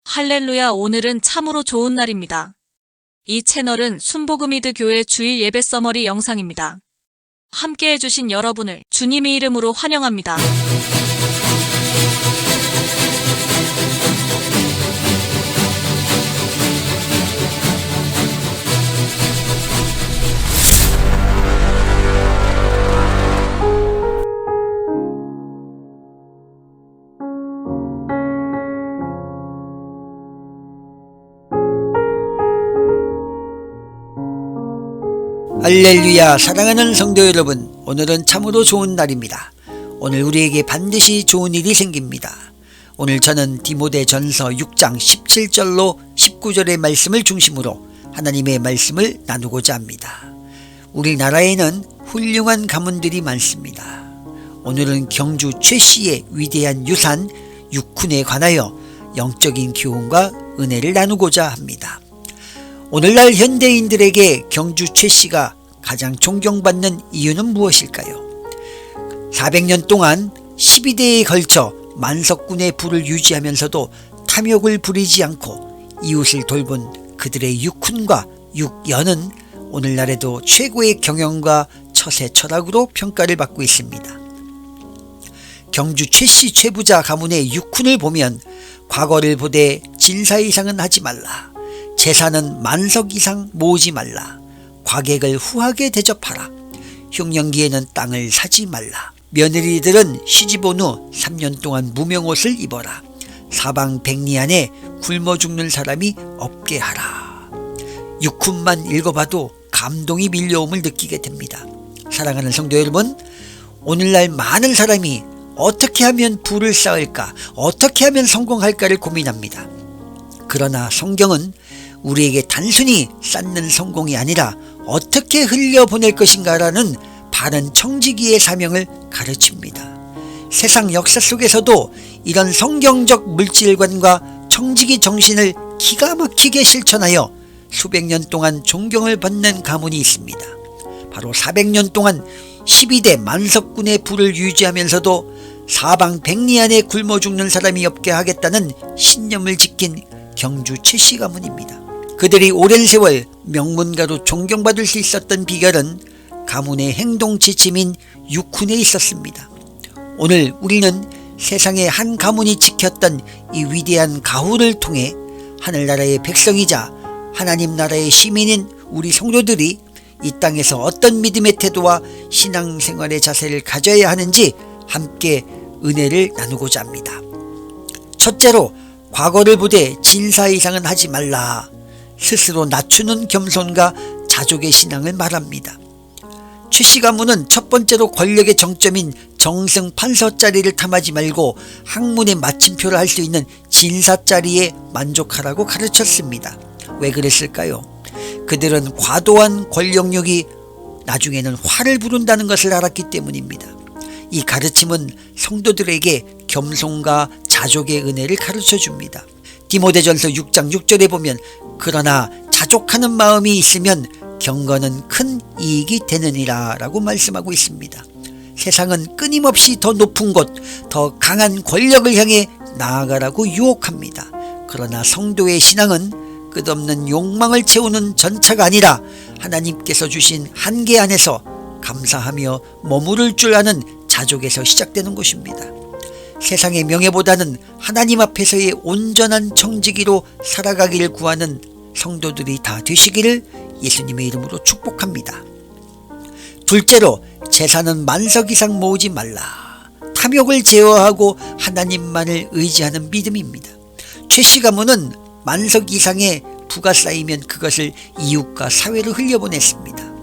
할렐루야, 오늘은 참으로 좋은 날입니다. 이 채널은 순복음이드 교회 주일 예배 서머리 영상입니다. 함께 해주신 여러분을 주님의 이름으로 환영합니다. 할렐루야. 사랑하는 성도 여러분, 오늘은 참으로 좋은 날입니다. 오늘 우리에게 반드시 좋은 일이 생깁니다. 오늘 저는 디모데전서 6장 17절로 19절의 말씀을 중심으로 하나님의 말씀을 나누고자 합니다. 우리나라에는 훌륭한 가문들이 많습니다. 오늘은 경주 최씨의 위대한 유산 육훈에 관하여 영적인 교훈과 은혜를 나누고자 합니다. 오늘날 현대인들에게 경주 최씨가 가장 존경받는 이유는 무엇일까요? 400년 동안 12대에 걸쳐 만석군의 부를 유지하면서도 탐욕을 부리지 않고 이웃을 돌본 그들의 육훈과 육연은 오늘날에도 최고의 경영과 처세 철학으로 평가를 받고 있습니다. 경주 최씨 최부자 가문의 육훈을 보면 과거를 보되 진사 이상은 하지 말라, 재산은 만석 이상 모으지 말라, 과객을 후하게 대접하라, 흉년기에는 땅을 사지 말라, 며느리들은 시집온 후 3년 동안 무명옷을 입어라, 사방 백리 안에 굶어 죽는 사람이 없게 하라. 육훈만 읽어봐도 감동이 밀려옴을 느끼게 됩니다. 사랑하는 성도 여러분, 오늘날 많은 사람이 어떻게 하면 부를 쌓을까, 어떻게 하면 성공할까를 고민합니다. 그러나 성경은 우리에게 단순히 쌓는 성공이 아니라 어떻게 흘려보낼 것인가라는 바른 청지기의 사명을 가르칩니다. 세상 역사 속에서도 이런 성경적 물질관과 청지기 정신을 기가 막히게 실천하여 수백 년 동안 존경을 받는 가문이 있습니다. 바로 400년 동안 12대 만석군의 부를 유지하면서도 사방 백리 안에 굶어 죽는 사람이 없게 하겠다는 신념을 지킨 경주 최씨 가문입니다. 그들이 오랜 세월 명문가로 존경받을 수 있었던 비결은 가문의 행동 지침인 육훈에 있었습니다. 오늘 우리는 세상의 한 가문이 지켰던 이 위대한 가훈을 통해 하늘나라의 백성이자 하나님 나라의 시민인 우리 성도들이 이 땅에서 어떤 믿음의 태도와 신앙생활의 자세를 가져야 하는지 함께 은혜를 나누고자 합니다. 첫째로, 과거를 보되 진사 이상은 하지 말라. 스스로 낮추는 겸손과 자족의 신앙을 말합니다. 최씨 가문은 첫 번째로 권력의 정점인 정승 판서 자리를 탐하지 말고 학문의 마침표를 할 수 있는 진사 자리에 만족하라고 가르쳤습니다. 왜 그랬을까요? 그들은 과도한 권력욕이 나중에는 화를 부른다는 것을 알았기 때문입니다. 이 가르침은 성도들에게 겸손과 자족의 은혜를 가르쳐 줍니다. 디모데전서 6장 6절에 보면 그러나 자족하는 마음이 있으면 경건은 큰 이익이 되느니라 라고 말씀하고 있습니다. 세상은 끊임없이 더 높은 곳, 더 강한 권력을 향해 나아가라고 유혹합니다. 그러나 성도의 신앙은 끝없는 욕망을 채우는 전차가 아니라 하나님께서 주신 한계 안에서 감사하며 머무를 줄 아는 자족에서 시작되는 것입니다. 세상의 명예보다는 하나님 앞에서의 온전한 청지기로 살아가기를 구하는 성도들이 다 되시기를 예수님의 이름으로 축복합니다. 둘째로, 재산은 만석 이상 모으지 말라. 탐욕을 제어하고 하나님만을 의지하는 믿음입니다. 최씨 가문은 만석 이상의 부가 쌓이면 그것을 이웃과 사회로 흘려보냈습니다.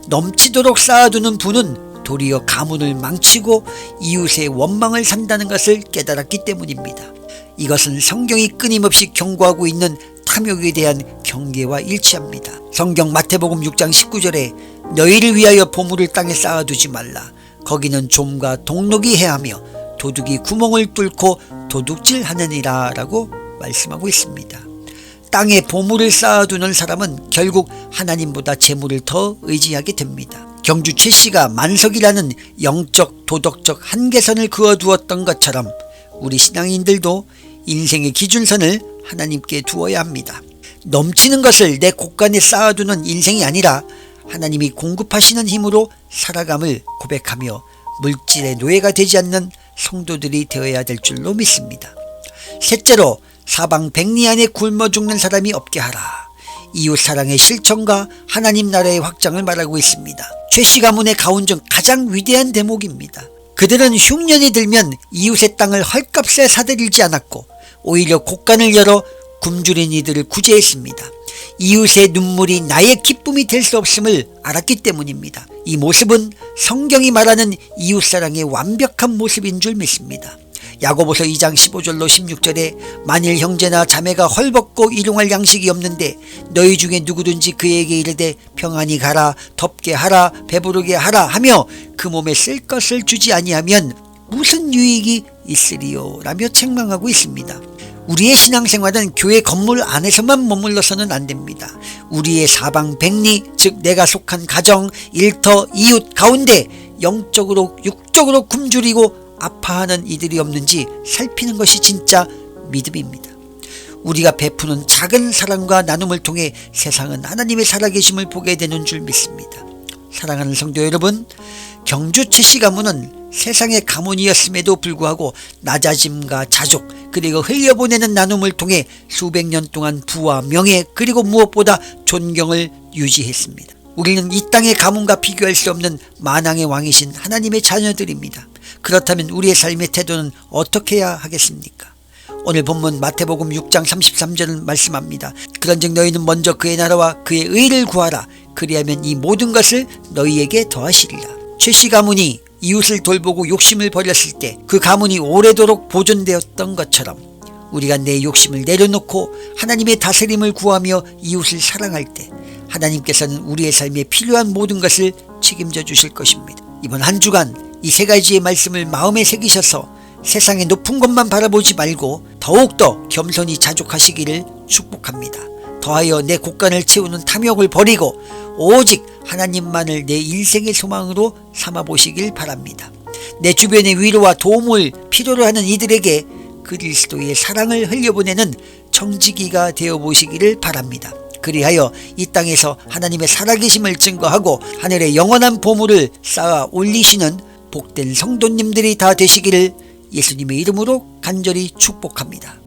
넘치도록 쌓아두는 부는 도리어 가문을 망치고 이웃의 원망을 산다는 것을 깨달았기 때문입니다. 이것은 성경이 끊임없이 경고하고 있는 탐욕에 대한 경계와 일치합니다. 성경 마태복음 6장 19절에 너희를 위하여 보물을 땅에 쌓아두지 말라. 거기는 좀과 동록이 해하며 도둑이 구멍을 뚫고 도둑질하느니라 라고 말씀하고 있습니다. 땅에 보물을 쌓아두는 사람은 결국 하나님보다 재물을 더 의지하게 됩니다. 경주 최씨가 만석이라는 영적 도덕적 한계선을 그어두었던 것처럼 우리 신앙인들도 인생의 기준선을 하나님께 두어야 합니다. 넘치는 것을 내 곳간에 쌓아두는 인생이 아니라 하나님이 공급하시는 힘으로 살아감을 고백하며 물질의 노예가 되지 않는 성도들이 되어야 될 줄로 믿습니다. 셋째로 사방백리 안에 굶어 죽는 사람이 없게 하라. 이웃사랑의 실천과 하나님 나라의 확장을 말하고 있습니다. 최씨 가문의 가훈 중 가장 위대한 대목입니다. 그들은 흉년이 들면 이웃의 땅을 헐값에 사들이지 않았고 오히려 곳간을 열어 굶주린 이들을 구제했습니다. 이웃의 눈물이 나의 기쁨이 될 수 없음을 알았기 때문입니다. 이 모습은 성경이 말하는 이웃사랑의 완벽한 모습인 줄 믿습니다. 야고보서 2장 15절로 16절에 만일 형제나 자매가 헐벗고 일용할 양식이 없는데 너희 중에 누구든지 그에게 이르되 평안히 가라, 덥게 하라, 배부르게 하라 하며 그 몸에 쓸 것을 주지 아니하면 무슨 유익이 있으리요 라며 책망하고 있습니다. 우리의 신앙생활은 교회 건물 안에서만 머물러서는 안 됩니다. 우리의 사방백리, 즉 내가 속한 가정, 일터, 이웃 가운데 영적으로 육적으로 굶주리고 아파하는 이들이 없는지 살피는 것이 진짜 믿음입니다. 우리가 베푸는 작은 사랑과 나눔을 통해 세상은 하나님의 살아계심을 보게 되는 줄 믿습니다. 사랑하는 성도 여러분, 경주 최씨 가문은 세상의 가문이었음에도 불구하고 낮아짐과 자족 그리고 흘려보내는 나눔을 통해 수백 년 동안 부와 명예 그리고 무엇보다 존경을 유지했습니다. 우리는 이 땅의 가문과 비교할 수 없는 만왕의 왕이신 하나님의 자녀들입니다. 그렇다면 우리의 삶의 태도는 어떻게 해야 하겠습니까? 오늘 본문 마태복음 6장 33절은 말씀합니다. 그런즉 너희는 먼저 그의 나라와 그의 의를 구하라. 그리하면 이 모든 것을 너희에게 더하시리라. 최씨 가문이 이웃을 돌보고 욕심을 버렸을 때 그 가문이 오래도록 보존되었던 것처럼 우리가 내 욕심을 내려놓고 하나님의 다스림을 구하며 이웃을 사랑할 때 하나님께서는 우리의 삶에 필요한 모든 것을 책임져 주실 것입니다. 이번 한 주간 이 세 가지의 말씀을 마음에 새기셔서 세상의 높은 것만 바라보지 말고 더욱더 겸손히 자족하시기를 축복합니다. 더하여 내 곳간을 채우는 탐욕을 버리고 오직 하나님만을 내 인생의 소망으로 삼아보시길 바랍니다. 내 주변의 위로와 도움을 필요로 하는 이들에게 그리스도의 사랑을 흘려보내는 청지기가 되어보시기를 바랍니다. 그리하여 이 땅에서 하나님의 살아계심을 증거하고 하늘의 영원한 보물을 쌓아 올리시는 복된 성도님들이 다 되시기를 예수님의 이름으로 간절히 축복합니다.